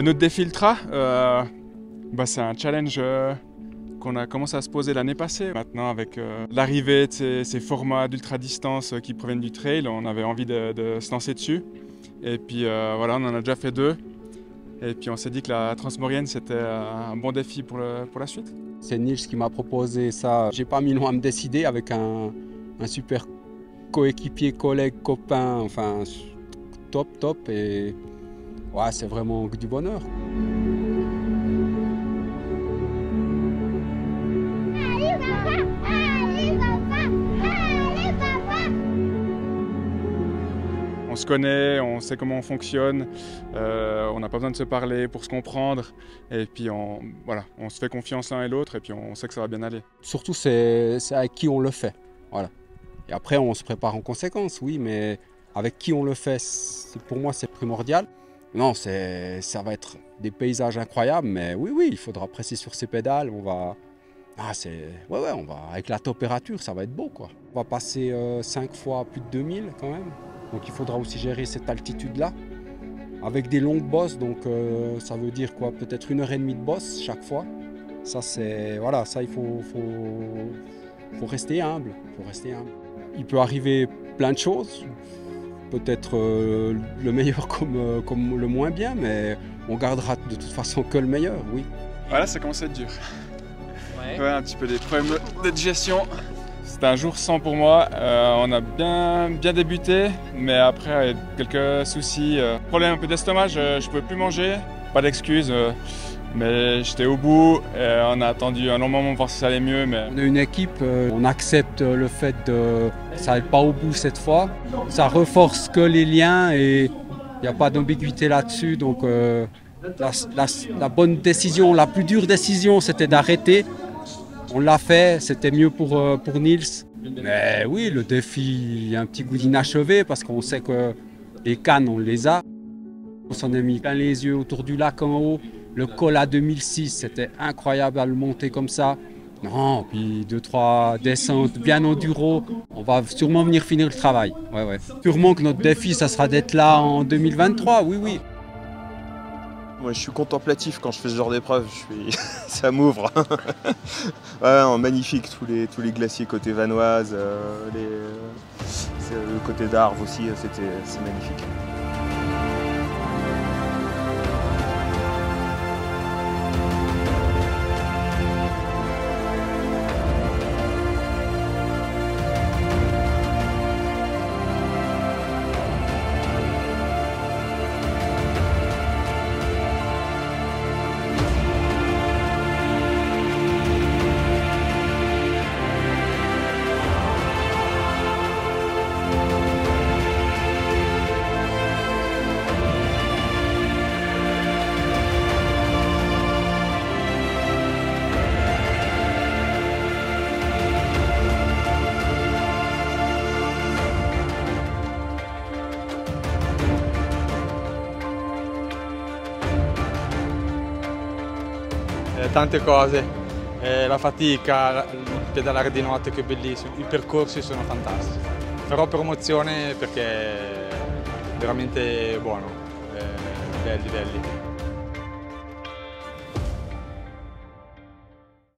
Notre défi ultra, c'est un challenge qu'on a commencé à se poser l'année passée. Maintenant, avec l'arrivée de ces formats d'ultra-distance qui proviennent du trail, on avait envie de se lancer dessus. Et puis voilà, on en a déjà fait 2. Et puis on s'est dit que la Transmaurienne, c'était un bon défi pour la suite. C'est Nils qui m'a proposé ça. J'ai pas mis long à me décider avec un super coéquipier, collègue, copain, enfin top. Et ouais, c'est vraiment du bonheur. On se connaît, on sait comment on fonctionne, on n'a pas besoin de se parler pour se comprendre. Et puis on se fait confiance l'un et l'autre et puis on sait que ça va bien aller. Surtout, c'est avec qui on le fait. Voilà. Et après, on se prépare en conséquence, oui, mais avec qui on le fait, pour moi, c'est primordial. Non, ça va être des paysages incroyables, mais oui, il faudra presser sur ses pédales. On va, on va avec la température, ça va être beau, quoi. On va passer 5 fois plus de 2000 quand même. Donc il faudra aussi gérer cette altitude-là. Avec des longues bosses, donc ça veut dire quoi? Peut-être 1h30 de bosse chaque fois. Ça, c'est voilà, ça il faut rester humble. Il peut arriver plein de choses. Peut-être le meilleur comme le moins bien, mais on gardera de toute façon que le meilleur, oui. Voilà, ça commence à être dur. Ouais, un petit peu des problèmes de digestion. C'était un jour sans pour moi. On a bien débuté, mais après, quelques soucis. Problème un peu d'estomac, je ne pouvais plus manger. Pas d'excuses, mais j'étais au bout. Et on a attendu un long moment pour voir si ça allait mieux. Mais... On est une équipe, on accepte le fait que ça n'aille pas au bout cette fois. Ça renforce que les liens et il n'y a pas d'ambiguïté là-dessus. Donc la bonne décision, la plus dure décision, c'était d'arrêter. On l'a fait, c'était mieux pour Nils. Mais oui, le défi, il y a un petit goût d'inachevé parce qu'on sait que les cannes, on les a. On s'en est mis plein les yeux autour du lac en haut. Le col à 2006, c'était incroyable à le monter comme ça. Non, puis 2-3 descentes bien enduro. On va sûrement venir finir le travail. Ouais. Sûrement que notre défi, ça sera d'être là en 2023, oui. Moi, je suis contemplatif quand je fais ce genre d'épreuve, ça m'ouvre. Ouais, magnifique, tous les glaciers côté Vanoise, le côté d'Arves aussi, c'est magnifique. Tante cose, la fatica, il pedalare di notte che è bellissimo, i percorsi sono fantastici. Farò promozione perché è veramente buono, belli.